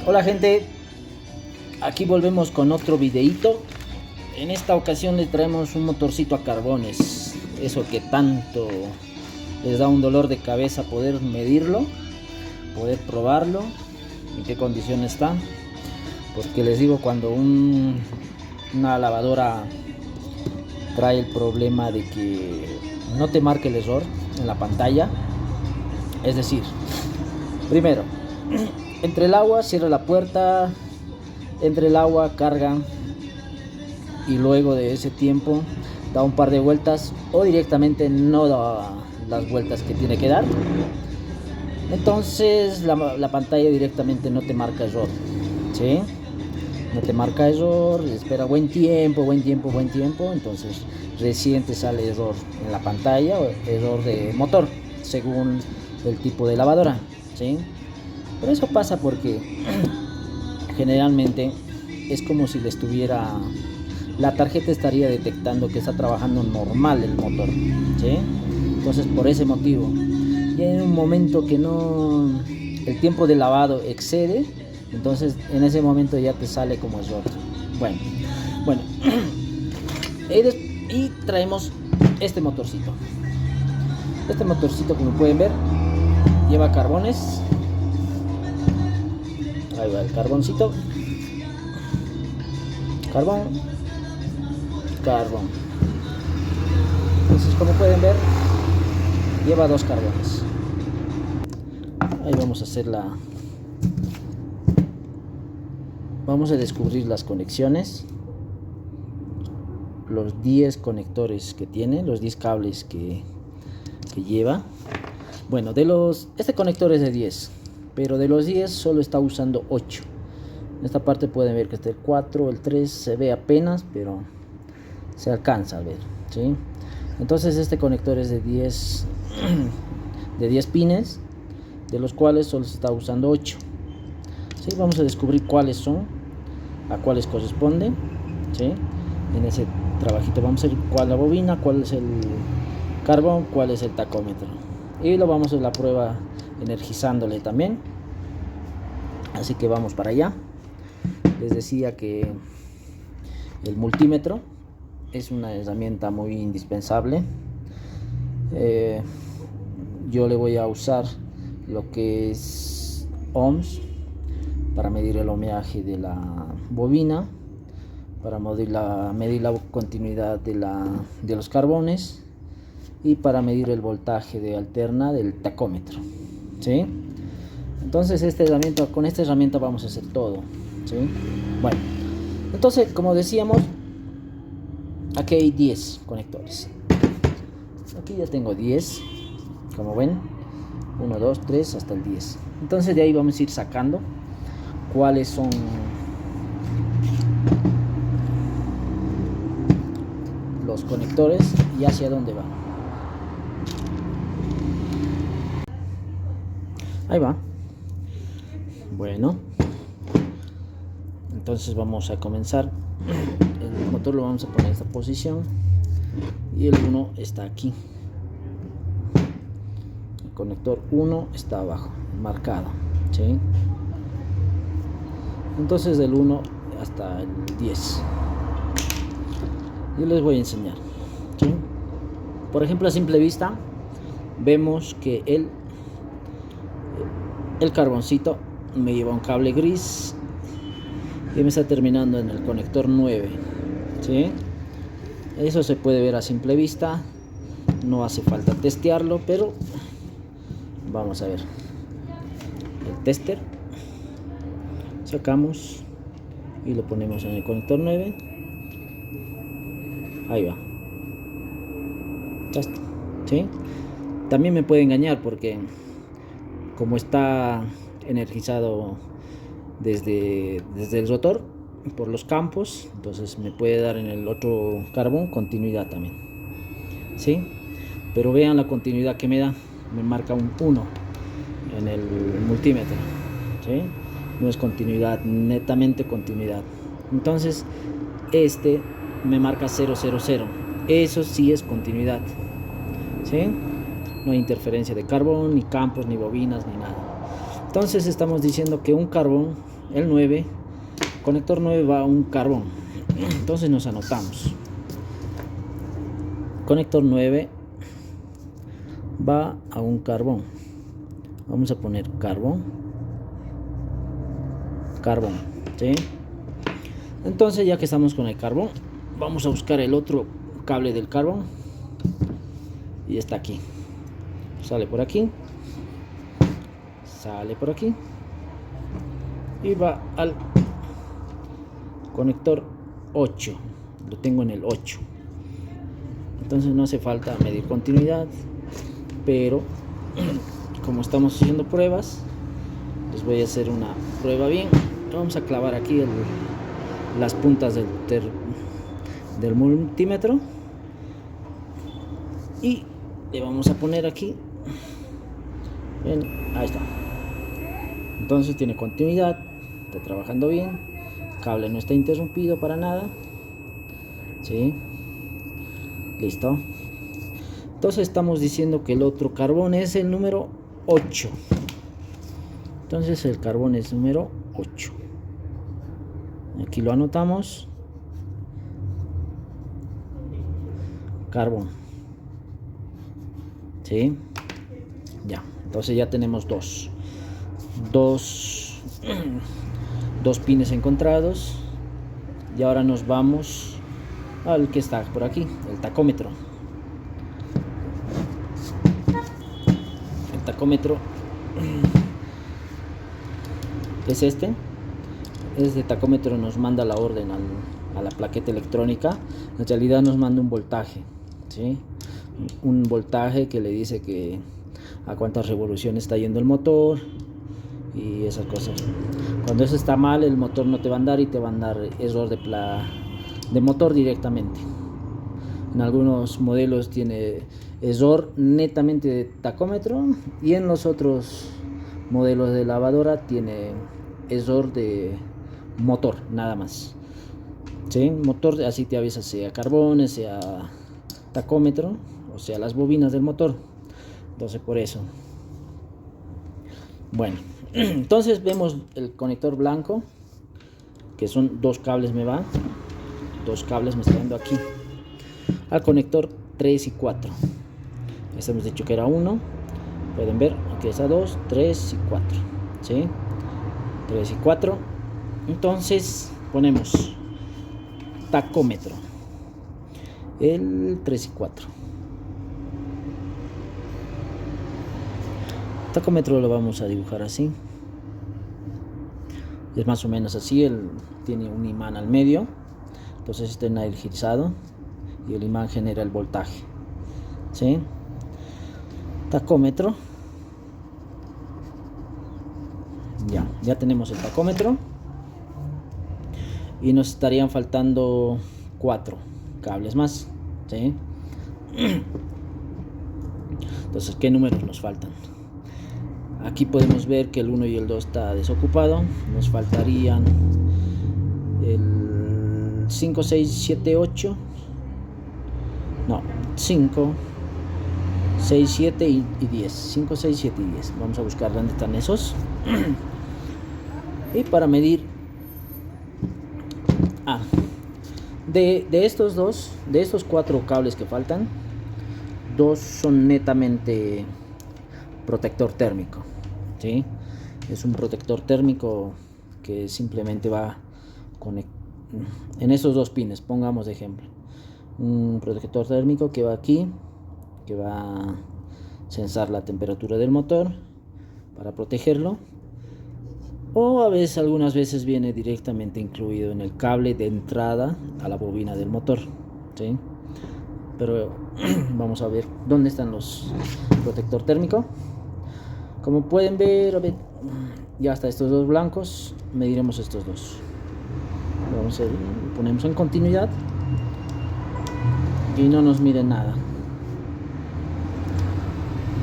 Hola gente, aquí volvemos con otro videito. En esta ocasión le traemos un motorcito a carbones, eso que tanto les da un dolor de cabeza poder medirlo, poder probarlo, en qué condición está. Porque les digo, cuando una lavadora trae el problema de que no te marque el error en la pantalla, es decir, primero, entre el agua, cierra la puerta, entre el agua, carga, y luego de ese tiempo da un par de vueltas o directamente no da las vueltas que tiene que dar. Entonces la pantalla directamente no te marca error, ¿sí? No te marca error, espera buen tiempo, entonces recién te sale error en la pantalla o error de motor, según el tipo de lavadora, ¿sí? Pero eso pasa porque generalmente es como si le estuviera, la tarjeta estaría detectando que está trabajando normal el motor, ¿sí? Entonces por ese motivo, y en un momento que no, el tiempo de lavado excede, entonces en ese momento ya te sale como error. Bueno, y traemos este motorcito. Este motorcito, como pueden ver, lleva carbones. Ahí va el carboncito. Carbón. Entonces, como pueden ver, lleva dos carbones. Ahí vamos a hacer vamos a descubrir las conexiones, los 10 conectores que tiene, los 10 cables que lleva. Bueno, este conector es de 10, pero de los 10 solo está usando 8. En esta parte pueden ver que está el 4, el 3 se ve apenas, pero se alcanza a ver, ¿sí? Entonces este conector es de 10 pines, de los cuales solo se está usando 8. ¿Sí? Vamos a descubrir cuáles son, a cuáles corresponden, ¿sí? En ese trabajito vamos a ver cuál es la bobina, cuál es el carbón, cuál es el tacómetro, y lo vamos a hacer la prueba energizándole también. Así que vamos para allá. Les decía que el multímetro es una herramienta muy indispensable. Yo le voy a usar lo que es ohms para medir el ohmiaje de la bobina, para medir la continuidad de los carbones, y para medir el voltaje de alterna del tacómetro, ¿sí? Entonces con esta herramienta vamos a hacer todo, ¿sí? Bueno, entonces, como decíamos, aquí hay 10 conectores. Aquí ya tengo 10, como ven, 1, 2, 3 hasta el 10. Entonces de ahí vamos a ir sacando cuáles son los conectores y hacia dónde van. Ahí va. Bueno, entonces vamos a comenzar. El motor lo vamos a poner en esta posición y el 1 está aquí. El conector 1 está abajo, marcado, ¿sí? Entonces del 1 hasta el 10 yo les voy a enseñar, ¿sí? Por ejemplo, a simple vista vemos que el carboncito me lleva un cable gris y me está terminando en el conector 9, ¿sí? Eso se puede ver a simple vista, no hace falta testearlo, pero vamos a ver. El tester, sacamos y lo ponemos en el conector 9. Ahí va. Ya está, ¿sí? También me puede engañar porque como está energizado desde el rotor por los campos, entonces me puede dar en el otro carbón continuidad también, ¿sí? Pero vean la continuidad que me marca un 1 en el multímetro, ¿sí? No es continuidad, netamente continuidad. Entonces este me marca 000, eso sí es continuidad, ¿sí? No hay interferencia de carbón, ni campos, ni bobinas, ni nada. Entonces estamos diciendo que un carbón el 9, conector 9 va a un carbón. Entonces nos anotamos. Conector 9 va a un carbón. Vamos a poner carbón, ¿sí? Entonces, ya que estamos con el carbón, vamos a buscar el otro cable del carbón. Y está aquí. Sale por aquí. Sale por aquí. Y va al conector 8. Lo tengo en el 8. Entonces no hace falta medir continuidad. Pero como estamos haciendo pruebas, les voy a hacer una prueba bien. Vamos a clavar aquí las puntas del multímetro. Y le vamos a poner aquí. Bien, ahí está. Entonces tiene continuidad, está trabajando bien, el cable no está interrumpido para nada, ¿sí? Listo. Entonces estamos diciendo que el otro carbón es el número 8. Entonces el carbón es número 8. Aquí lo anotamos. Carbón. ¿Sí? Ya. Entonces ya tenemos dos pines encontrados. Y ahora nos vamos al que está por aquí, el tacómetro. El tacómetro es este. Este tacómetro nos manda la orden a la plaqueta electrónica. En realidad nos manda un voltaje, ¿sí? Un voltaje que le dice que a cuántas revoluciones está yendo el motor y esas cosas. Cuando eso está mal, el motor no te va a andar y te va a andar error de motor directamente. En algunos modelos tiene error netamente de tacómetro y en los otros modelos de lavadora tiene error de motor, nada más. ¿Sí? Motor, así te avisa, sea carbones, sea tacómetro, o sea las bobinas del motor. Entonces por eso. Bueno, entonces vemos el conector blanco, que son dos cables me van. Dos cables me están dando aquí. Al conector 3 y 4. Este hemos dicho que era 1. Pueden ver, aquí está 2, 3 y 4. ¿Sí? 3 y 4. Entonces ponemos tacómetro. El 3 y 4. Tacómetro lo vamos a dibujar así. Es más o menos así. Tiene un imán al medio. Entonces está energizado. Y el imán genera el voltaje. ¿Sí? Tacómetro. Ya tenemos el tacómetro. Y nos estarían faltando 4 cables más. ¿Sí? Entonces, ¿qué números nos faltan? Aquí podemos ver que el 1 y el 2 está desocupado. Nos faltarían el 5, 6, 7, 8. No, 5, 6, 7 y 10. 5, 6, 7 y 10. Vamos a buscar dónde están esos. Y para medir. De estos 4 cables que faltan, 2 son netamente protector térmico. ¿Sí? Es un protector térmico que simplemente va en esos 2 pines, pongamos de ejemplo. Un protector térmico que va aquí, que va a sensar la temperatura del motor para protegerlo, o algunas veces viene directamente incluido en el cable de entrada a la bobina del motor. ¿Sí? Pero vamos a ver dónde están los protector térmico. Como pueden ver, ya hasta estos 2 blancos, mediremos estos 2. Vamos a ver, ponemos en continuidad y no nos mide nada.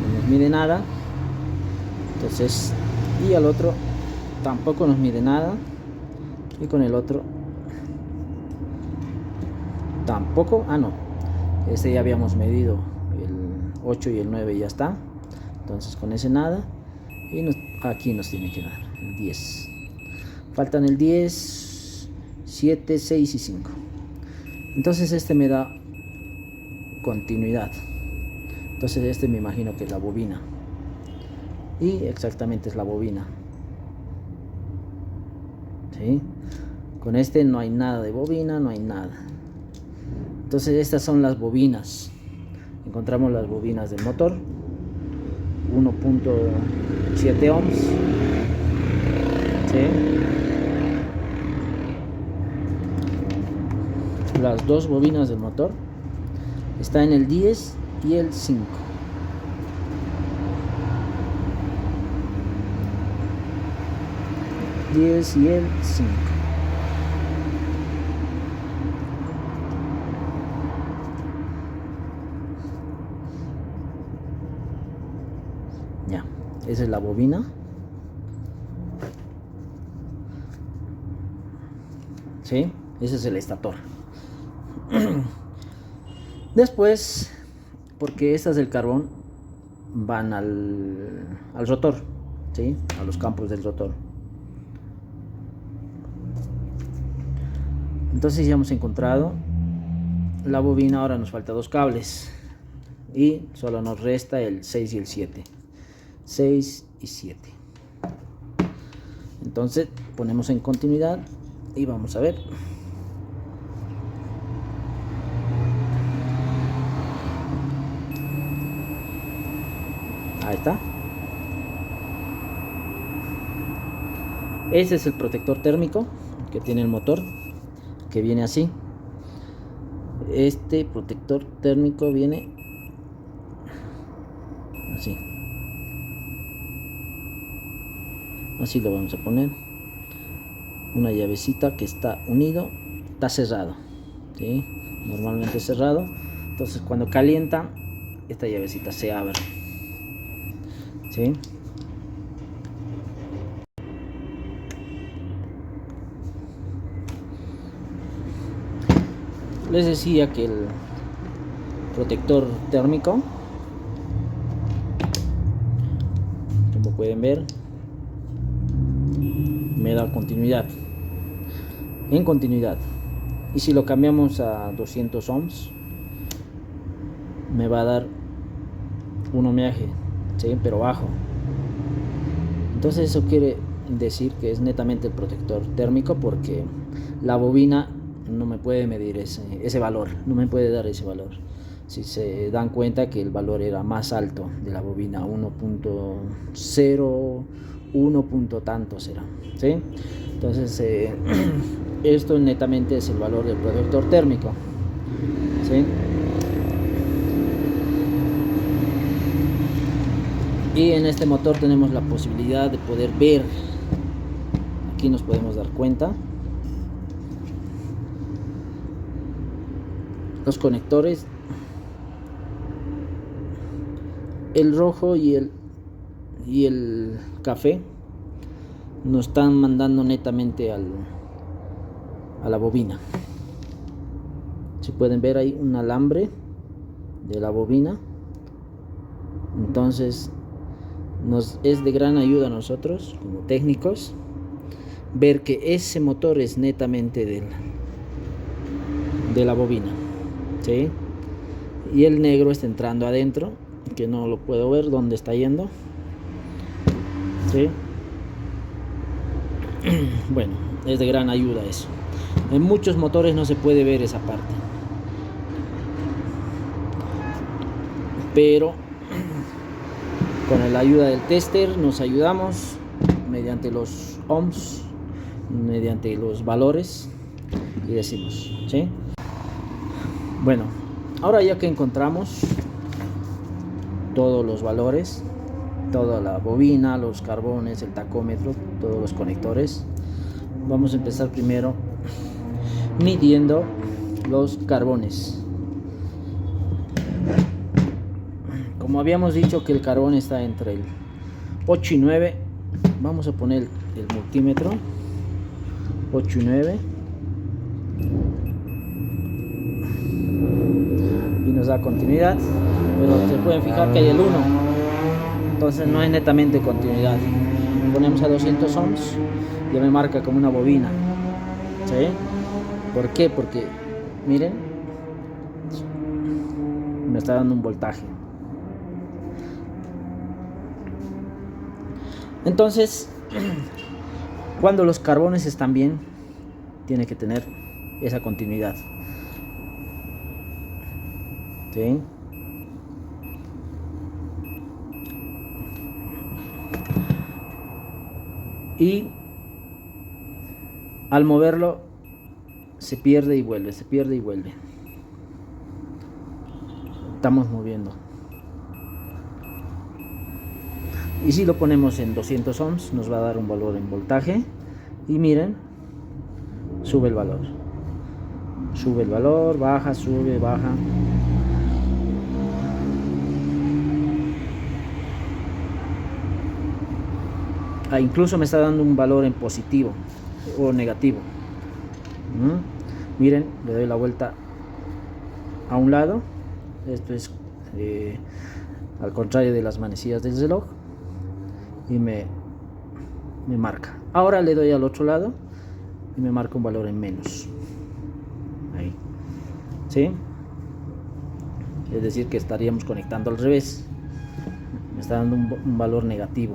No nos mide nada. Entonces, y al otro tampoco nos mide nada. Y con el otro tampoco. No. Este ya habíamos medido el 8 y el 9, ya está. Entonces con ese nada. Y aquí nos tiene que dar el 10. faltan el 10, 7, 6 y 5. Entonces este me da continuidad. Entonces este me imagino que es la bobina, y exactamente es la bobina, ¿sí? Con este no hay nada de bobina, no hay nada. Entonces estas son las bobinas. Encontramos las bobinas del motor, 1.7 ohms, ¿sí? Las dos bobinas del motor está en el 10 y el 5. Y el 5. Ya, esa es la bobina. ¿Sí? Ese es el estator. Después, porque estas del carbón van al rotor, ¿sí? A los campos del rotor. Entonces ya hemos encontrado la bobina. Ahora nos falta dos cables y solo nos resta el 6 y el 7. 6 y 7. Entonces ponemos en continuidad y vamos a ver. Ahí está. Ese es el protector térmico que tiene el motor, que viene así. Este protector térmico viene así. Así lo vamos a poner. Una llavecita que está unido, está cerrado, ¿sí? Normalmente cerrado. Entonces cuando calienta, esta llavecita se abre, ¿sí? Les decía que el protector térmico, como pueden ver, me da continuidad, en continuidad. Y si lo cambiamos a 200 ohms, me va a dar un ohmiaje, ¿sí? Pero bajo. Entonces eso quiere decir que es netamente el protector térmico, porque la bobina no me puede medir ese valor, no me puede dar ese valor. Si se dan cuenta que el valor era más alto de la bobina, 1.0, 1 punto tanto será, ¿sí? Entonces esto netamente es el valor del protector térmico, ¿sí? Y en este motor tenemos la posibilidad de poder ver, aquí nos podemos dar cuenta, los conectores, el rojo y el café nos están mandando netamente a la bobina. Si pueden ver, hay un alambre de la bobina. Entonces nos es de gran ayuda a nosotros como técnicos ver que ese motor es netamente de la bobina, ¿sí? Y el negro está entrando adentro, que no lo puedo ver dónde está yendo, ¿sí? Bueno, es de gran ayuda eso. En muchos motores no se puede ver esa parte, pero con la ayuda del tester nos ayudamos mediante los ohms, mediante los valores, y decimos, ¿sí? Bueno, ahora ya que encontramos todos los valores, toda la bobina, los carbones, el tacómetro, todos los conectores, vamos a empezar primero midiendo los carbones. Como habíamos dicho que el carbón está entre el 8 y 9, vamos a poner el multímetro 8 y 9 y nos da continuidad, pero se pueden fijar que hay el 1, entonces no es netamente continuidad. Ponemos a 200 ohms ya me marca como una bobina, ¿sí? ¿Por qué? Porque miren, me está dando un voltaje. Entonces, cuando los carbones están bien, tiene que tener esa continuidad, ¿sí? Y al moverlo se pierde y vuelve, se pierde y vuelve. Estamos moviendo. Y si lo ponemos en 200 ohms, nos va a dar un valor en voltaje. Y miren, sube el valor. Sube el valor, baja, sube, baja. Incluso me está dando un valor en positivo o negativo. Miren, le doy la vuelta a un lado. Esto es al contrario de las manecillas del reloj. Y me marca. Ahora le doy al otro lado y me marca un valor en menos. Ahí. ¿Sí? Es decir, que estaríamos conectando al revés. Me está dando un valor negativo.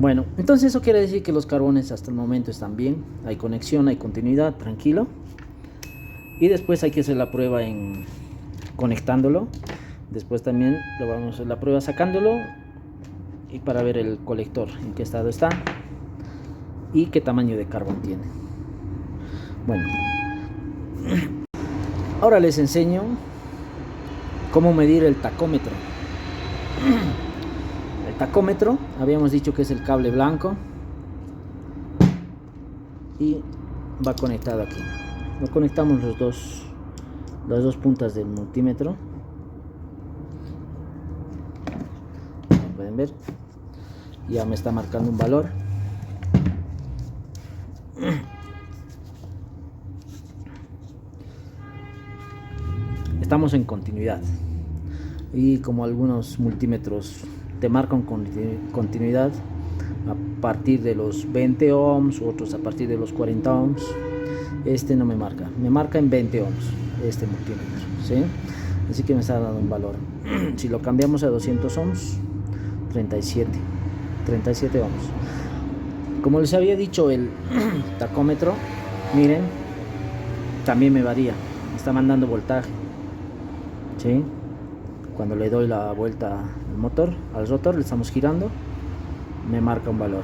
Bueno, entonces eso quiere decir que los carbones hasta el momento están bien. Hay conexión, hay continuidad, tranquilo. Y después hay que hacer la prueba en conectándolo. Después también lo vamos a hacer la prueba sacándolo. Y para ver el colector, en qué estado está. Y qué tamaño de carbón tiene. Bueno. Ahora les enseño cómo medir el tacómetro. El tacómetro, habíamos dicho que es el cable blanco y va conectado aquí. Lo conectamos las dos puntas del multímetro. Como pueden ver, ya me está marcando un valor. Estamos en continuidad, y como algunos multímetros te marcan continuidad a partir de los 20 ohms, otros a partir de los 40 ohms, este no me marca en 20 ohms este multímetro, ¿sí? Así que me está dando un valor. Si lo cambiamos a 200 ohms, 37 ohms. Como les había dicho, el tacómetro, miren, también me varía, me está mandando voltaje, ¿sí? Cuando le doy la vuelta al motor, al rotor, le estamos girando, me marca un valor.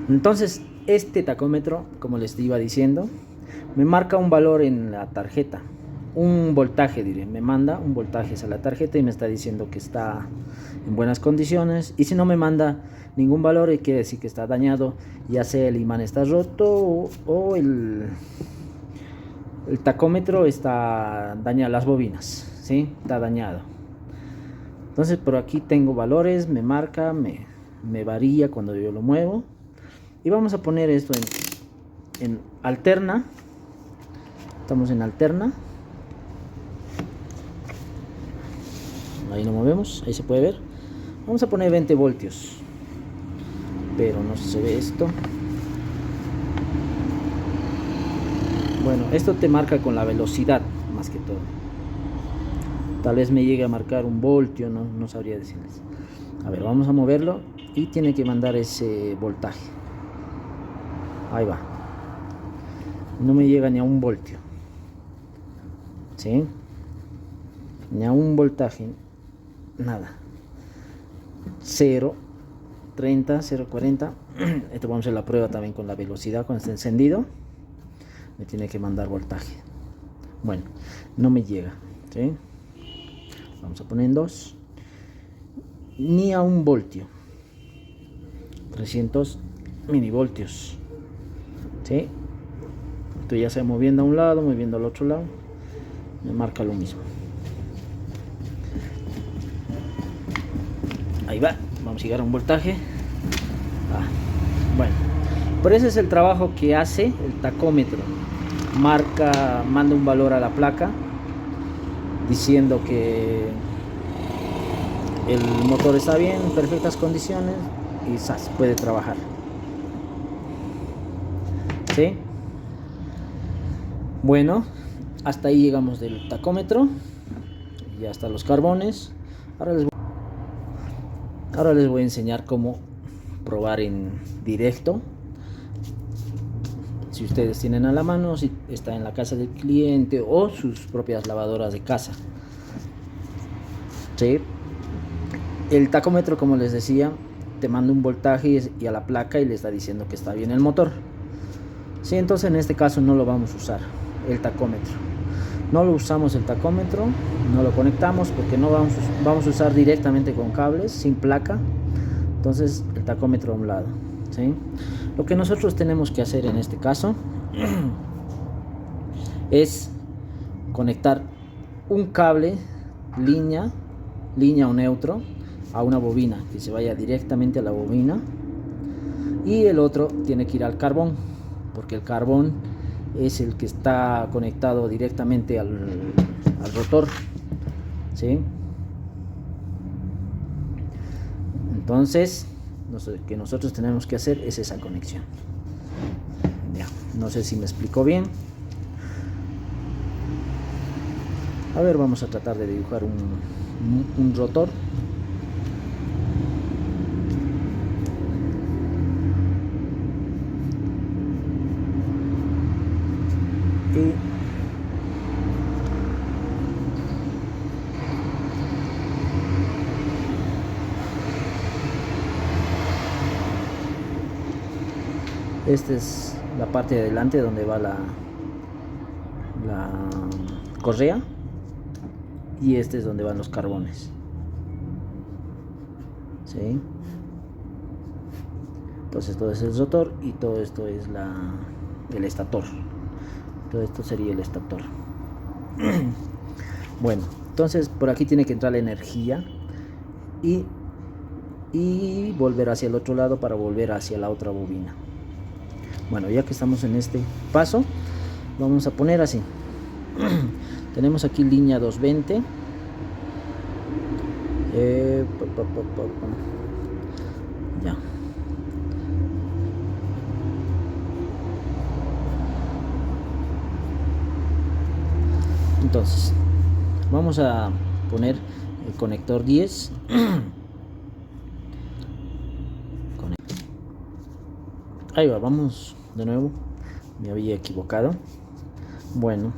Entonces este tacómetro, como les iba diciendo, me marca un valor en la tarjeta, un voltaje, diré, me manda un voltaje a la tarjeta y me está diciendo que está en buenas condiciones. Y si no me manda ningún valor, quiere decir que está dañado, ya sea el imán está roto o el tacómetro está dañado, las bobinas, ¿sí? Está dañado. Entonces por aquí tengo valores, me marca, me varía cuando yo lo muevo. Y vamos a poner esto en alterna. Estamos en alterna. Ahí lo movemos, ahí se puede ver. Vamos a poner 20 voltios. Pero no se ve esto. Bueno, esto te marca con la velocidad más que todo. Tal vez me llegue a marcar un voltio, no sabría decirles. A ver, vamos a moverlo y tiene que mandar ese voltaje. Ahí va. No me llega ni a un voltio, ¿sí? Ni a un voltaje, nada. 0.30, 0.40. Esto vamos a hacer la prueba también con la velocidad cuando esté encendido. Me tiene que mandar voltaje. Bueno, no me llega, ¿sí? Vamos a poner en 2. Ni a un voltio. 300 milivoltios, ¿sí? Esto ya se va moviendo a un lado, moviendo al otro lado. Me marca lo mismo. Ahí va. Vamos a llegar a un voltaje. Bueno, pero ese es el trabajo que hace el tacómetro. Manda un valor a la placa diciendo que el motor está bien, en perfectas condiciones, y ¡zas! Puede trabajar. ¿Sí? Bueno, hasta ahí llegamos del tacómetro. Ya están los carbones. Ahora les voy a enseñar cómo probar en directo. Si ustedes tienen a la mano, si está en la casa del cliente o sus propias lavadoras de casa. ¿Sí? El tacómetro, como les decía, te manda un voltaje y a la placa y le está diciendo que está bien el motor. ¿Sí? Entonces en este caso no lo vamos a usar, el tacómetro. No lo usamos el tacómetro, no lo conectamos porque no vamos a usar directamente con cables, sin placa. Entonces el tacómetro a un lado. ¿Sí? Lo que nosotros tenemos que hacer en este caso es conectar un cable, línea o neutro, a una bobina, que se vaya directamente a la bobina, y el otro tiene que ir al carbón, porque el carbón es el que está conectado directamente al rotor. ¿Sí? Entonces lo que nosotros tenemos que hacer es esa conexión. Ya, no sé si me explico bien. A ver, vamos a tratar de dibujar un rotor. Y esta es la parte de adelante donde va la correa, y este es donde van los carbones. ¿Sí? Entonces todo es el rotor y todo esto es el estator. Todo esto sería el estator. Bueno, entonces por aquí tiene que entrar la energía y volver hacia el otro lado para volver hacia la otra bobina. Bueno, ya que estamos en este paso, vamos a poner así. Tenemos aquí línea 220. Ya. Entonces, vamos a poner el conector 10. Ahí va, vamos de nuevo. Me había equivocado. Bueno,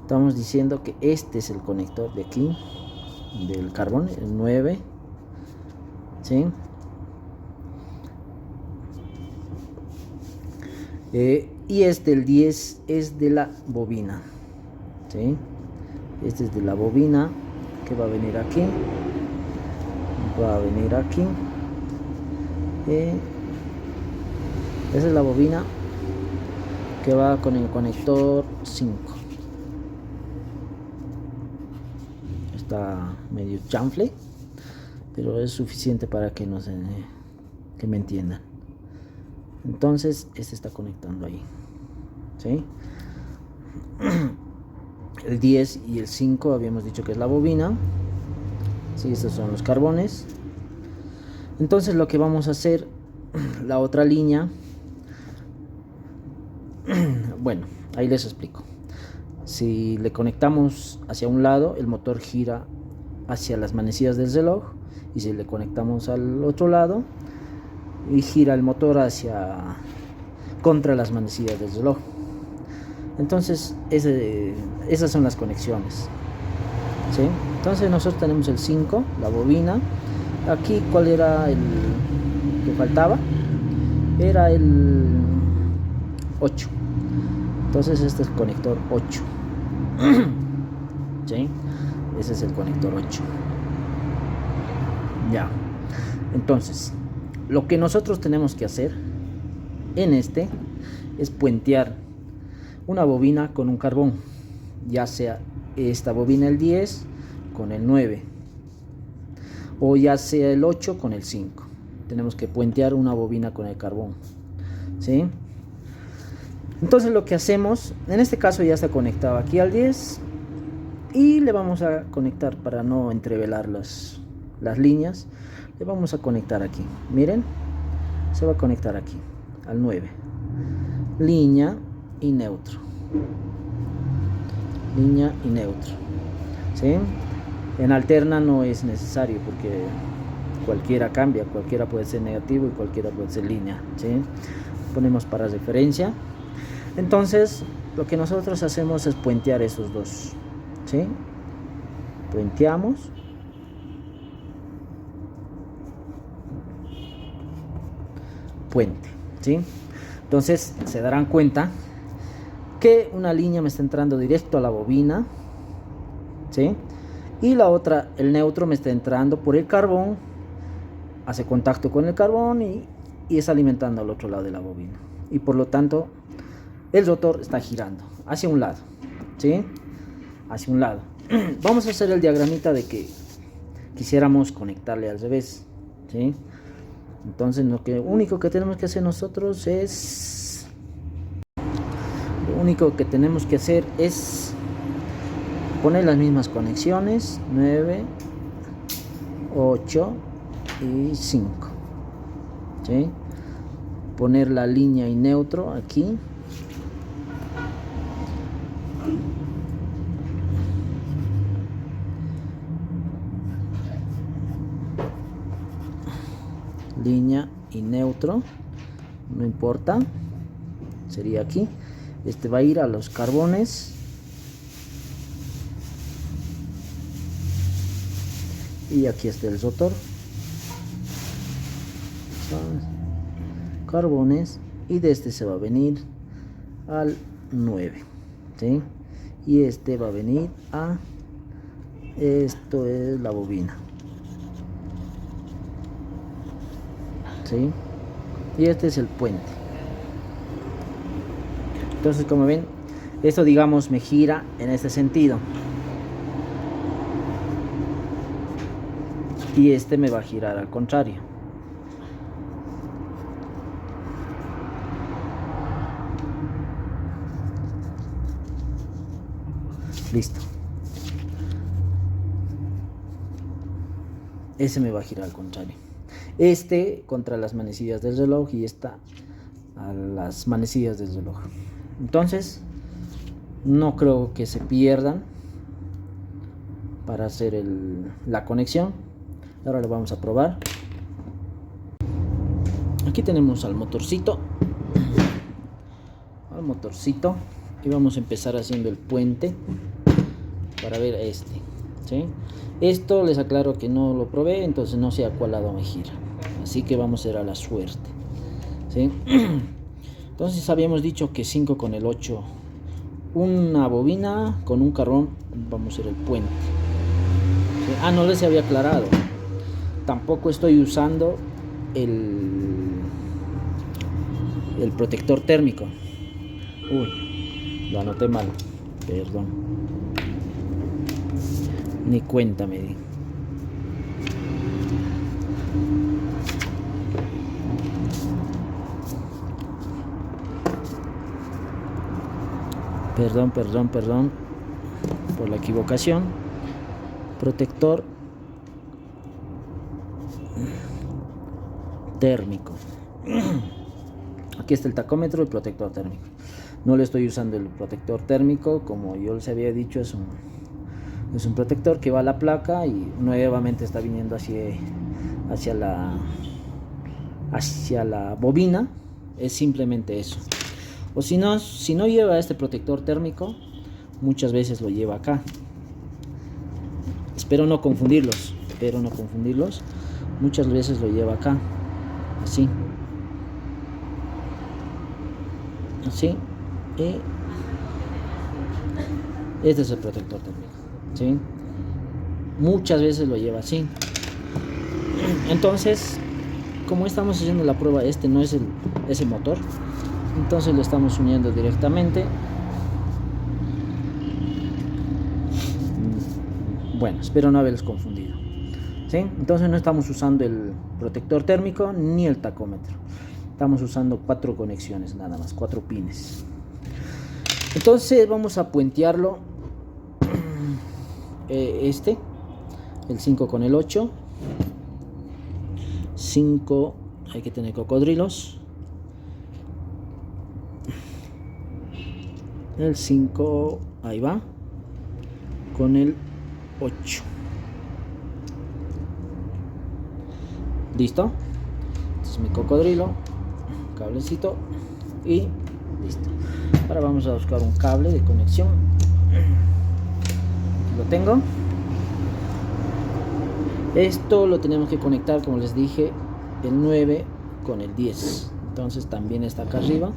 estamos diciendo que este es el conector de aquí, del carbón, el 9. ¿Sí? Y el 10 es de la bobina. ¿Sí? Este es de la bobina que va a venir aquí. Va a venir aquí. Esa es la bobina que va con el conector 5. Está medio chanfle, pero es suficiente para que que me entiendan. Entonces este está conectando ahí. ¿Sí? El 10 y el 5 habíamos dicho que es la bobina. Sí, estos son los carbones. Entonces lo que vamos a hacer, la otra línea, bueno, ahí les explico. Si le conectamos hacia un lado, el motor gira hacia las manecillas del reloj, y si le conectamos al otro lado, y gira el motor contra las manecillas del reloj. Entonces esas son las conexiones. ¿Sí? Entonces nosotros tenemos el 5, la bobina. Aquí, ¿cuál era el que faltaba? Era el 8. Entonces este es el conector 8. ¿Sí? Ese es el conector 8. Ya. Entonces, lo que nosotros tenemos que hacer en este es puentear una bobina con un carbón, ya sea esta bobina el 10 con el 9, o ya sea el 8 con el 5. Tenemos que puentear una bobina con el carbón. ¿Sí? Entonces lo que hacemos, en este caso ya está conectado aquí al 10, y le vamos a conectar para no entrevelar las líneas, le vamos a conectar aquí. Miren, se va a conectar aquí al 9, línea y neutro, línea y neutro, ¿sí? En alterna no es necesario porque cualquiera cambia, cualquiera puede ser negativo y cualquiera puede ser línea, ¿sí? Ponemos para referencia. Entonces lo que nosotros hacemos es puentear esos dos, ¿sí? Puenteamos, puente, ¿sí? Entonces se darán cuenta que una línea me está entrando directo a la bobina, ¿sí? Y la otra, el neutro, me está entrando por el carbón, hace contacto con el carbón y es alimentando al otro lado de la bobina. Y por lo tanto, el rotor está girando hacia un lado, ¿sí? Hacia un lado. Vamos a hacer el diagramita de que quisiéramos conectarle al revés, ¿sí? Entonces, lo único que tenemos que hacer nosotros es... Lo único que tenemos que hacer es poner las mismas conexiones, 9, 8 y 5, ¿sí? Poner la línea y neutro aquí. Línea y neutro, no importa, sería aquí. Este va a ir a los carbones y aquí está el rotor, carbones, y de este se va a venir al 9, ¿sí? Y este va a venir a, esto es la bobina, ¿sí? Y este es el puente. Entonces, como ven, esto, digamos, me gira en este sentido y este me va a girar al contrario. Listo. Ese me va a girar al contrario. Este contra las manecillas del reloj y esta a las manecillas del reloj. Entonces, no creo que se pierdan para hacer la conexión. Ahora lo vamos a probar. Aquí tenemos al motorcito. Y vamos a empezar haciendo el puente para ver este, ¿sí? Esto les aclaro que no lo probé, entonces no sé a cuál lado me gira, así que vamos a ir a la suerte, ¿sí? Entonces habíamos dicho que 5 con el 8, una bobina con un carbón, vamos a hacer el puente, ¿sí? Ah, no les había aclarado, tampoco estoy usando el protector térmico. Uy, lo anoté mal, perdón, ni cuenta me di. Perdón por la equivocación. Protector térmico. Aquí está el tacómetro y el protector térmico. No le estoy usando el protector térmico, como yo les había dicho, es un protector que va a la placa y nuevamente está viniendo hacia la bobina. Es simplemente eso. O si no lleva este protector térmico, muchas veces lo lleva acá. Espero no confundirlos. Muchas veces lo lleva acá, así. Y este es el protector térmico, ¿sí? Muchas veces lo lleva así. Entonces, como estamos haciendo la prueba, este no es ese motor, entonces lo estamos uniendo directamente. Bueno, espero no haberles confundido, ¿sí? Entonces no estamos usando el protector térmico ni el tacómetro. Estamos usando 4 conexiones nada más, 4 pines. Entonces vamos a puentearlo, el 5 con el 8. 5, hay que tener cocodrilos. El 5, ahí va, con el 8. Listo. Este es mi cocodrilo, cablecito y listo. Ahora vamos a buscar un cable de conexión. Aquí lo tengo. Esto lo tenemos que conectar, como les dije, el 9 con el 10. Entonces también está acá arriba.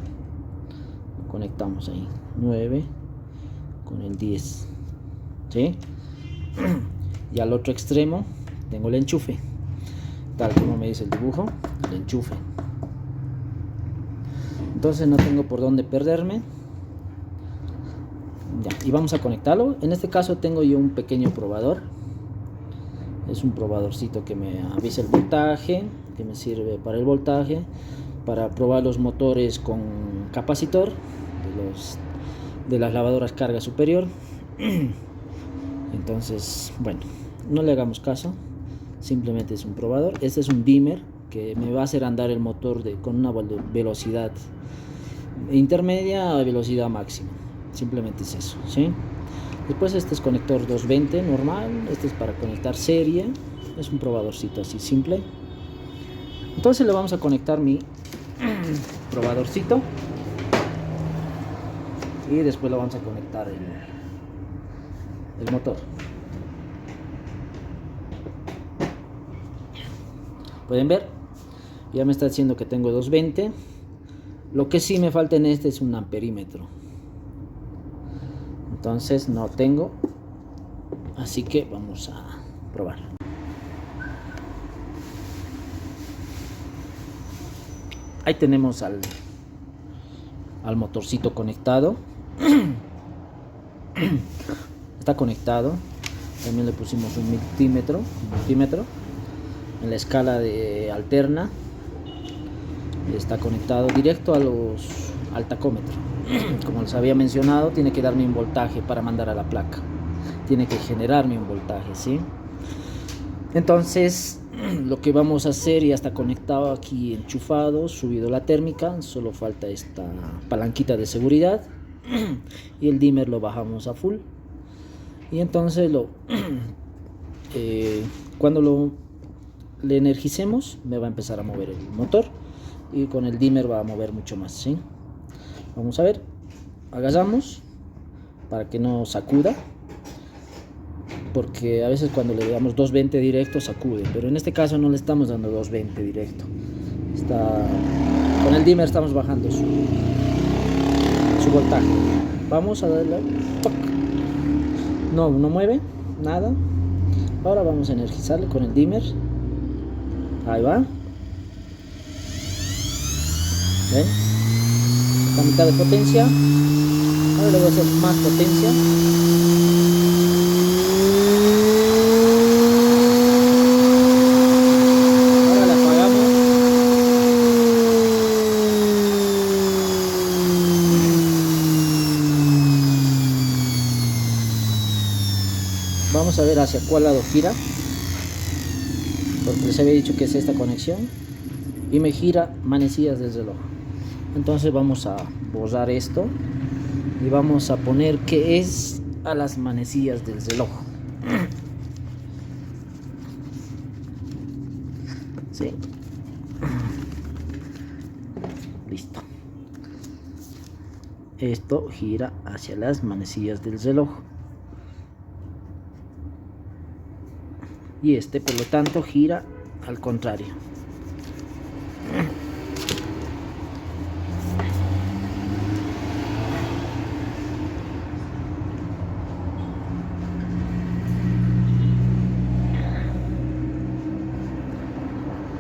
Lo conectamos ahí. 9 con el 10. ¿Sí? Y al otro extremo tengo el enchufe. Tal como me dice el dibujo, el enchufe. Entonces no tengo por dónde perderme. Ya, y vamos a conectarlo. En este caso tengo yo un pequeño probador. Es un probadorcito que me avisa el voltaje, que me sirve para el voltaje, para probar los motores con capacitor de las lavadoras carga superior. Entonces, bueno, no le hagamos caso, simplemente es un probador. Este es un dimmer que me va a hacer andar el motor con una velocidad intermedia a velocidad máxima. Simplemente es eso, ¿sí? Después este es conector 220 normal. Este es para conectar serie. Es un probadorcito así simple. Entonces le vamos a conectar mi probadorcito. Y después le vamos a conectar el motor. Pueden ver, ya me está diciendo que tengo 220. Lo que sí me falta en este es un amperímetro. Entonces no tengo, así que vamos a probar. Ahí tenemos al motorcito conectado. Está conectado. También le pusimos un multímetro en la escala de alterna. Está conectado directo al tacómetro. Como les había mencionado, tiene que darme un voltaje para mandar a la placa. Tiene que generarme un voltaje, ¿sí? Entonces, lo que vamos a hacer, ya está conectado aquí, enchufado, subido la térmica. Solo falta esta palanquita de seguridad. Y el dimmer lo bajamos a full. Y entonces cuando le energicemos, me va a empezar a mover el motor. Y con el dimmer va a mover mucho más, ¿sí? Vamos a ver, agarramos para que no sacuda, porque a veces cuando le damos 220 directo sacude, pero en este caso no le estamos dando 220 directo. Con el dimmer estamos bajando su voltaje. Vamos a darle, no mueve nada. Ahora vamos a energizarle con el dimmer. Ahí va. ¿Ven? La mitad de potencia. Ahora le voy a hacer más potencia. Ahora la apagamos. Vamos a ver hacia cuál lado gira, porque les había dicho que es esta conexión y me gira manecillas del reloj. Entonces vamos a borrar esto y vamos a poner que es a las manecillas del reloj. ¿Sí? Listo. Esto gira hacia las manecillas del reloj. Y este, por lo tanto, gira al contrario.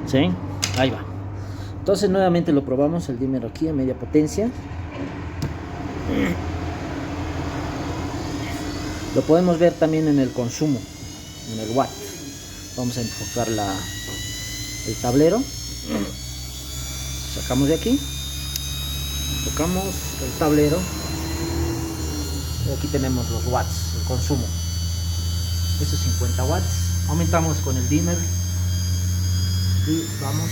¿Sí? Ahí va. Entonces nuevamente lo probamos, el dimmer aquí a media potencia. Lo podemos ver también en el consumo, en el watt. Vamos a enfocar el tablero. Sacamos de aquí, tocamos el tablero y aquí tenemos los watts, el consumo. Eso es 50 watts. Aumentamos con el dimmer y vamos.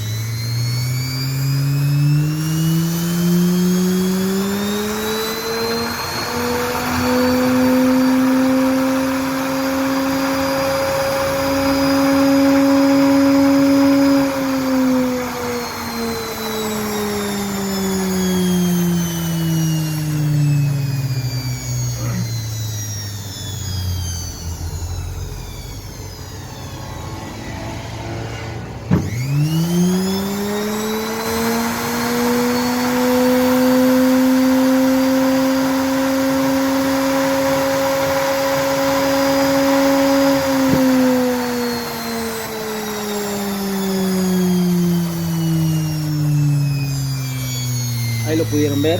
Ahí lo pudieron ver,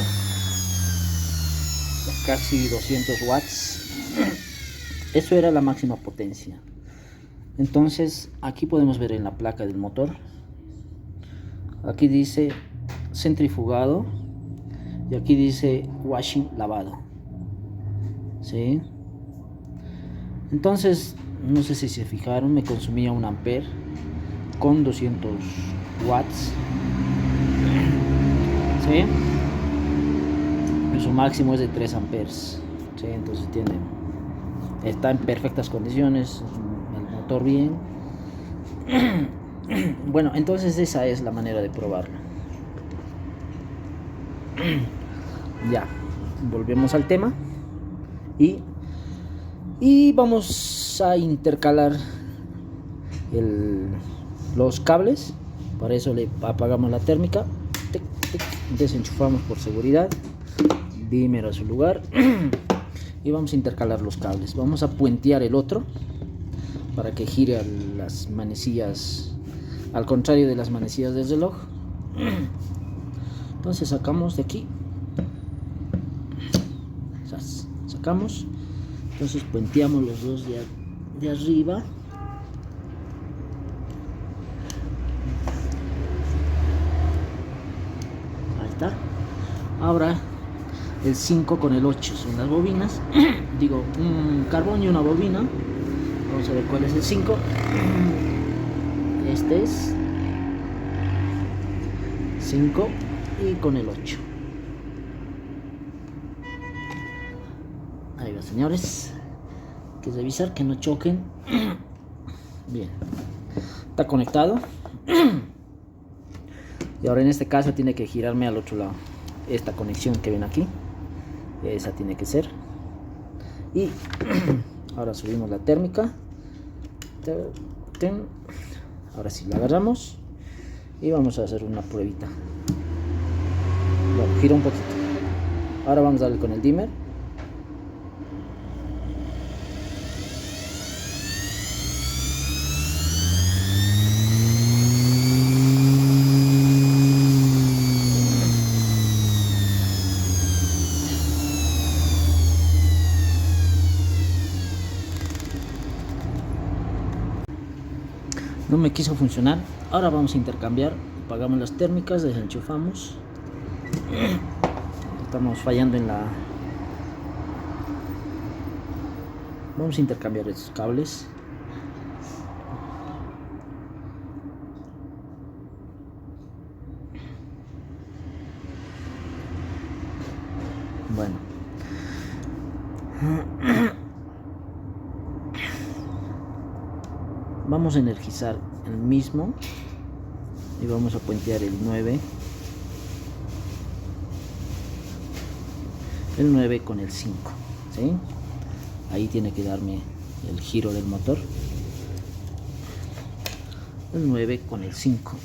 casi 200 watts. Eso era la máxima potencia. Entonces aquí podemos ver en la placa del motor, aquí dice centrifugado y aquí dice washing, lavado, ¿sí? Entonces no sé si se fijaron, me consumía 1 ampere con 200 watts, ¿sí? Su máximo es de 3 amperes, ¿sí? Entonces está en perfectas condiciones, el motor bien. Bueno, entonces esa es la manera de probarlo. Ya, volvemos al tema y vamos a intercalar los cables. Para eso le apagamos la térmica, desenchufamos por seguridad, dimmer a su lugar y vamos a intercalar los cables. Vamos a puentear el otro para que gire a las manecillas, al contrario de las manecillas del reloj. Entonces sacamos de aquí, sacamos, entonces puenteamos los dos de arriba. Ahí está. Ahora el 5 con el 8 son las bobinas, digo, un carbón y una bobina. Vamos a ver cuál es el 5. Este es 5 y con el 8. Ahí va, señores, hay que revisar que no choquen. Bien, está conectado. Y ahora en este caso tiene que girarme al otro lado. Esta conexión que ven aquí, esa tiene que ser. Y ahora subimos la térmica. Ahora sí la agarramos y vamos a hacer una pruebita. Bueno, gira un poquito. Ahora vamos a darle con el dimmer. No me quiso funcionar. Ahora vamos a intercambiar. Apagamos las térmicas, desenchufamos. Estamos fallando en la... Vamos a intercambiar estos cables. Bueno. Vamos a energizar el mismo y vamos a puentear el 9 con el 5, ¿sí? Ahí tiene que darme el giro del motor, el 9 con el 5.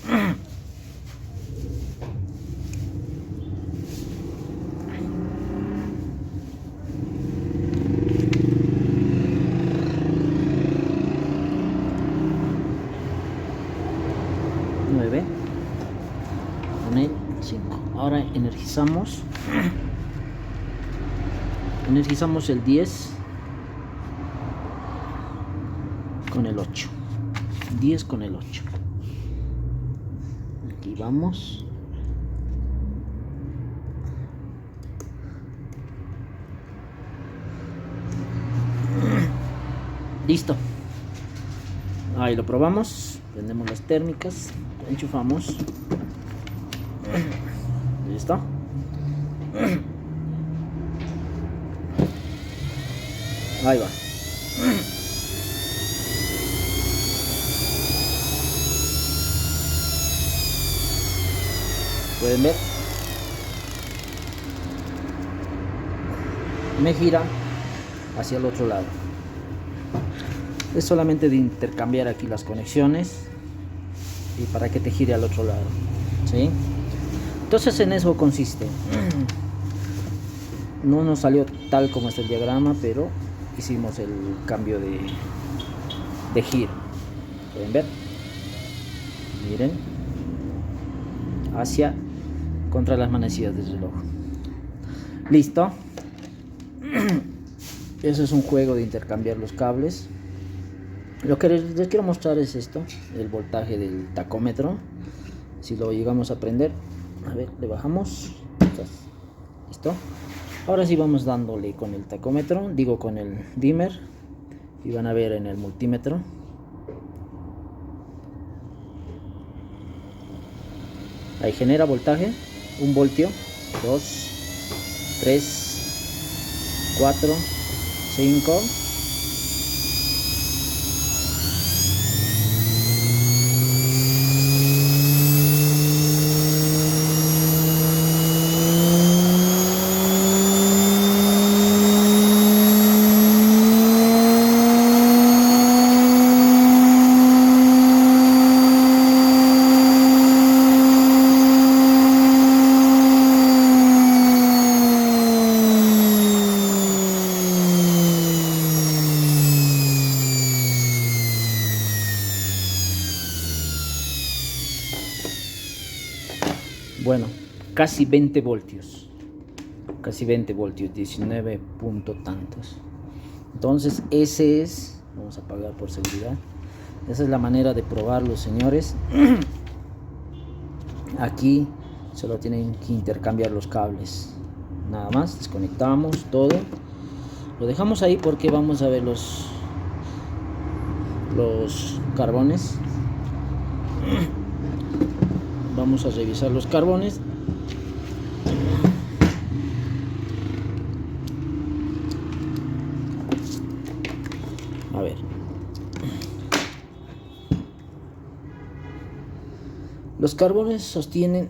Con el 5. Ahora energizamos el 10 con el 8. 10 con el 8. Aquí vamos. Listo. Ahí lo probamos, prendemos las térmicas, enchufamos. Listo. Ahí va. Pueden ver, me gira hacia el otro lado. Es solamente de intercambiar aquí las conexiones y para que te gire al otro lado, ¿sí? Entonces en eso consiste. No nos salió tal como está el diagrama, pero hicimos el cambio de giro. ¿Pueden ver? Miren, hacia contra las manecillas del reloj. Listo. Eso es un juego de intercambiar los cables. Lo que les quiero mostrar es esto, el voltaje del tacómetro. Si lo llegamos a prender, a ver, le bajamos. Listo. Ahora sí vamos dándole con el tacómetro, digo con el dimmer, y van a ver en el multímetro. Ahí genera voltaje, 1 voltio, 2, 3, 4, 5. Bueno, casi 20 voltios. Casi 20 voltios, 19 punto tantos. Entonces, ese es, vamos a apagar por seguridad. Esa es la manera de probarlo, señores. Aquí solo tienen que intercambiar los cables. Nada más, desconectamos todo. Lo dejamos ahí porque vamos a ver los carbones. Vamos a revisar los carbones. A ver. Los carbones sostienen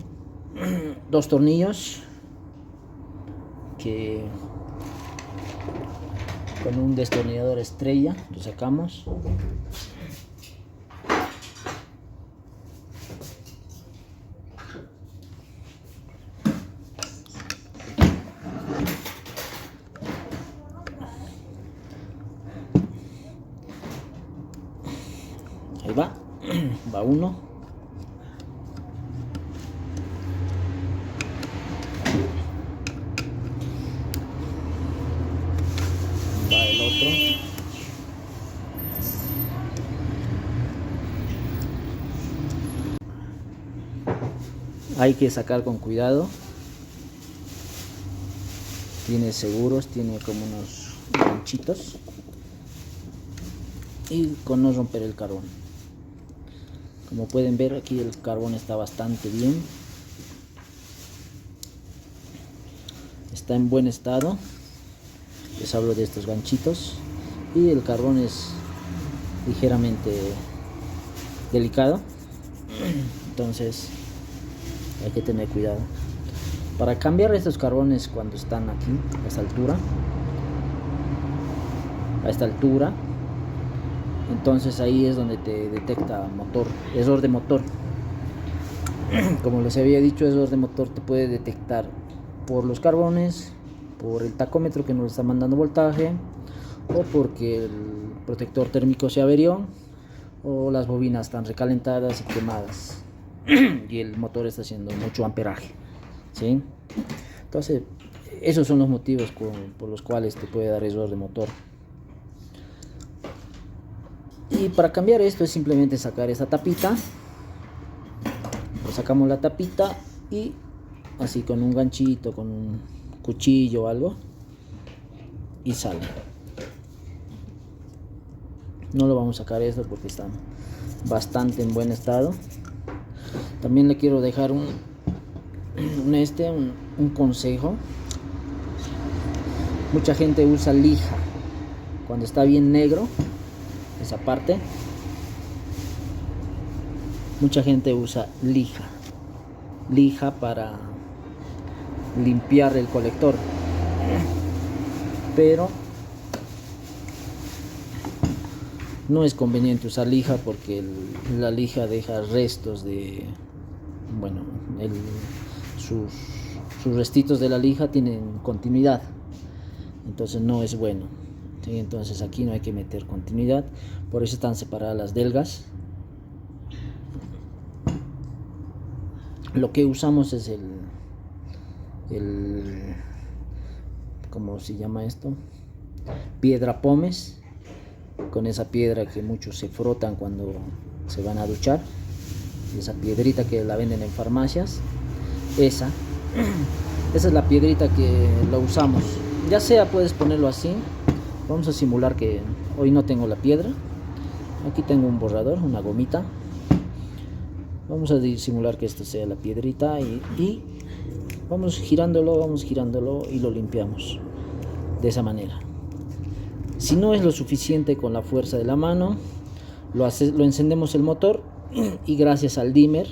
2 tornillos que con un destornillador estrella lo sacamos. Ahí va, va uno. Va el otro. Hay que sacar con cuidado. Tiene seguros, tiene como unos ganchitos. Y con no romper el carbón. Como pueden ver, aquí el carbón está bastante bien, está en buen estado. Les hablo de estos ganchitos y el carbón es ligeramente delicado, entonces hay que tener cuidado para cambiar estos carbones cuando están aquí a esta altura. Entonces ahí es donde te detecta motor, error de motor. Como les había dicho, error de motor te puede detectar por los carbones, por el tacómetro que nos está mandando voltaje, o porque el protector térmico se averió, o las bobinas están recalentadas y quemadas y el motor está haciendo mucho amperaje, ¿sí? Entonces esos son los motivos por los cuales te puede dar error de motor. Y para cambiar esto es simplemente sacar esta tapita. Sacamos la tapita y así con un ganchito, con un cuchillo o algo, y sale. No lo vamos a sacar esto porque está bastante en buen estado. También le quiero dejar un consejo. Mucha gente usa lija cuando está bien negro, esa parte. Mucha gente usa lija para limpiar el colector, pero no es conveniente usar lija porque la lija deja restos de, bueno, sus restitos de la lija tienen continuidad, entonces no es bueno, ¿sí? Entonces aquí no hay que meter continuidad, por eso están separadas las delgas. Lo que usamos es ¿cómo se llama esto? Piedra pómez. Con esa piedra que muchos se frotan cuando se van a duchar, esa piedrita que la venden en farmacias, esa es la piedrita que lo usamos. Ya sea puedes ponerlo así. Vamos a simular que hoy no tengo la piedra. Aquí tengo un borrador, una gomita. Vamos a simular que esto sea la piedrita y vamos girándolo y lo limpiamos de esa manera. Si no es lo suficiente con la fuerza de la mano, lo encendemos el motor y gracias al dimmer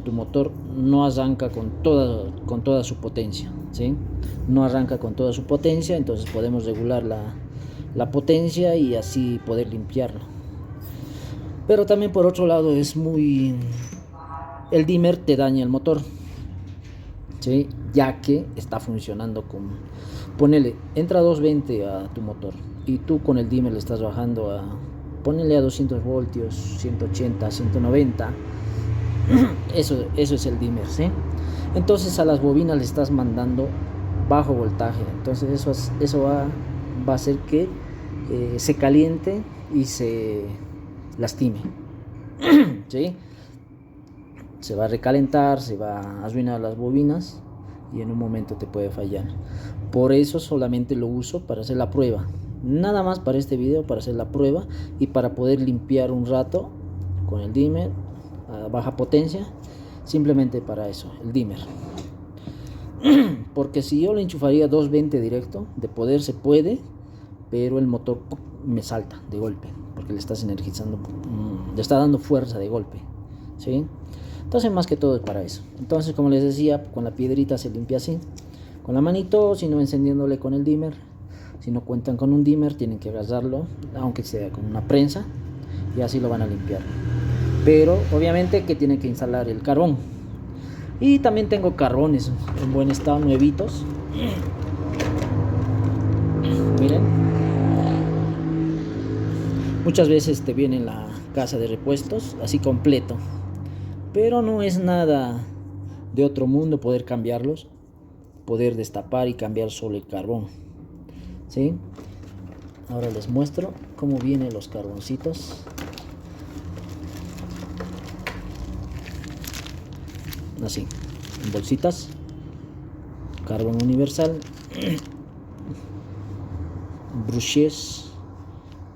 tu motor no arranca con toda su potencia, ¿sí? No arranca con toda su potencia, entonces podemos regular la potencia y así poder limpiarlo. Pero también por otro lado el dimmer te daña el motor, ¿sí? Ya que está funcionando ponele, entra a 220 a tu motor y tú con el dimmer le estás bajando ponele a 200 voltios, 180, 190. Eso es el dimmer, ¿sí? Entonces a las bobinas le estás mandando bajo voltaje, entonces eso va a hacer que se caliente y se lastime, ¿sí? Se va a recalentar, se va a arruinar las bobinas y en un momento te puede fallar. Por eso solamente lo uso para hacer la prueba, nada más para este video, para hacer la prueba y para poder limpiar un rato con el dimmer a baja potencia, simplemente para eso, el dimmer. Porque si yo lo enchufaría 220 directo, de poder se puede, pero el motor me salta de golpe porque le estás energizando, le está dando fuerza de golpe, ¿sí? Entonces más que todo es para eso. Entonces, como les decía, con la piedrita se limpia así, con la manito, si no encendiéndole con el dimmer. Si no cuentan con un dimmer, tienen que agarrarlo, aunque sea con una prensa, y así lo van a limpiar. Pero obviamente que tienen que instalar el carbón. Y también tengo carbones en buen estado, nuevitos. Miren, muchas veces te viene en la casa de repuestos así completo, pero no es nada de otro mundo poder cambiarlos, poder destapar y cambiar solo el carbón, ¿sí? Ahora les muestro cómo vienen los carboncitos. Así, en bolsitas, carbón universal, bruches.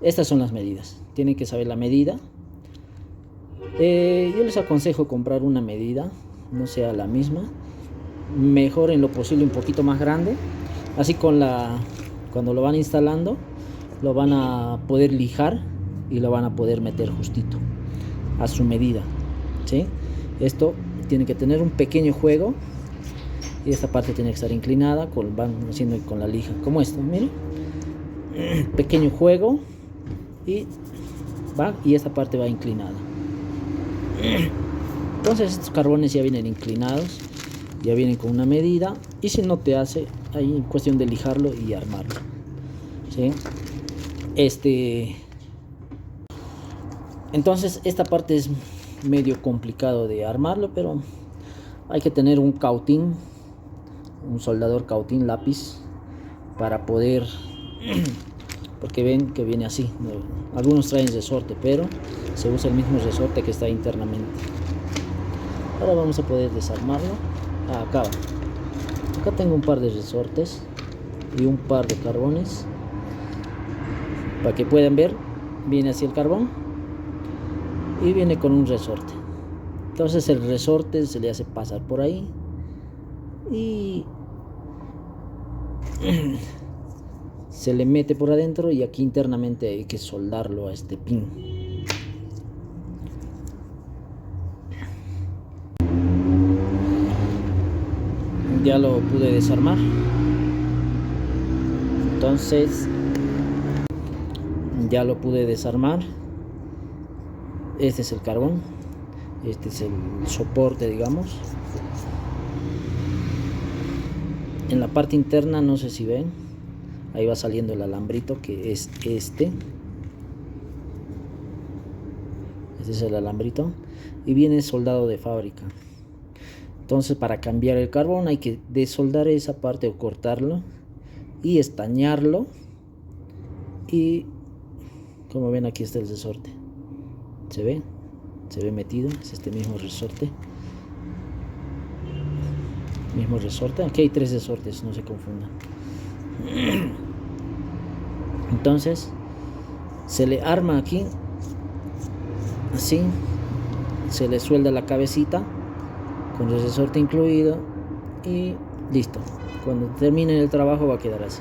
Estas son las medidas, tienen que saber la medida. Yo les aconsejo comprar una medida, no sea la misma, mejor en lo posible un poquito más grande, así cuando lo van instalando lo van a poder lijar y lo van a poder meter justito a su medida, ¿sí? Esto tiene que tener un pequeño juego y esta parte tiene que estar inclinada, van haciendo con la lija como esto, miren, pequeño juego y esta parte va inclinada. Entonces estos carbones ya vienen inclinados, ya vienen con una medida, y si no te hace, ahí cuestión de lijarlo y armarlo, ¿sí? Entonces esta parte es medio complicado de armarlo, pero hay que tener un cautín, un soldador cautín lápiz para poder, porque ven que viene así, algunos traen resorte, pero se usa el mismo resorte que está internamente. Ahora vamos a poder desarmarlo. Acá tengo un par de resortes y un par de carbones. Para que puedan ver, viene así el carbón y viene con un resorte. Entonces el resorte se le hace pasar por ahí y se le mete por adentro, y aquí internamente hay que soldarlo a este pin. Ya lo pude desarmar. Entonces ya lo pude desarmar. Este es el carbón, este es el soporte, digamos. En la parte interna, no sé si ven, ahí va saliendo el alambrito, que es este es el alambrito, y viene soldado de fábrica. Entonces, para cambiar el carbón hay que desoldar esa parte o cortarlo y estañarlo. Y como ven, aquí está el resorte. Se ve metido, es este mismo resorte. Aquí hay 3 resortes, no se confundan. Entonces se le arma aquí así, se le suelda la cabecita con el resorte incluido y listo. Cuando termine el trabajo va a quedar así.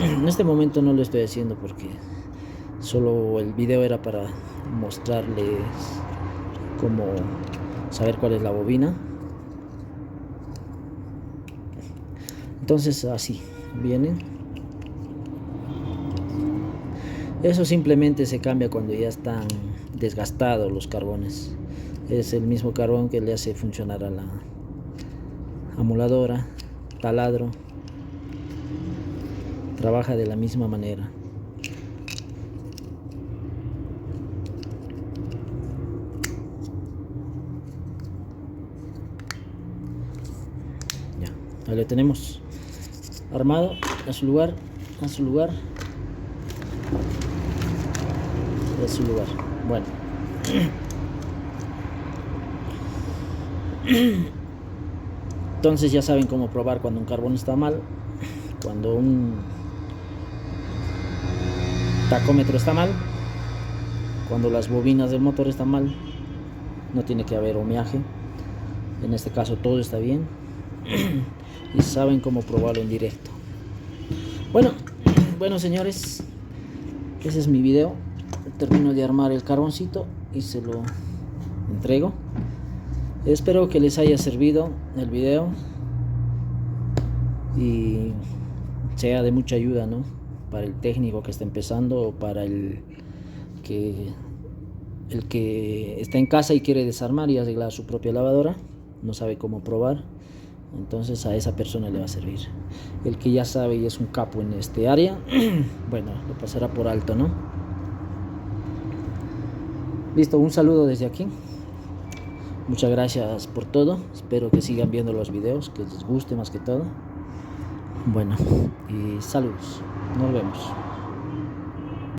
En este momento no lo estoy haciendo porque solo el video era para mostrarles cómo saber cuál es la bobina. Entonces así vienen. Eso simplemente se cambia cuando ya están desgastados los carbones. Es el mismo carbón que le hace funcionar a la amoladora, taladro. Trabaja de la misma manera. Ya, ahí lo tenemos armado a su lugar, Bueno, entonces ya saben cómo probar cuando un carbón está mal, cuando un tacómetro está mal, cuando las bobinas del motor están mal. No tiene que haber homeaje. En este caso todo está bien. Y saben cómo probarlo en directo. Bueno señores, ese es mi video. Termino de armar el carboncito y se lo entrego. Espero que les haya servido el video y sea de mucha ayuda, ¿no? Para el técnico que está empezando, o para el que está en casa y quiere desarmar y arreglar su propia lavadora, no sabe cómo probar. Entonces a esa persona le va a servir. El que ya sabe y es un capo en este área, bueno, lo pasará por alto, ¿no? Listo, un saludo desde aquí. Muchas gracias por todo. Espero que sigan viendo los videos, que les guste más que todo. Bueno, y saludos. Nos vemos.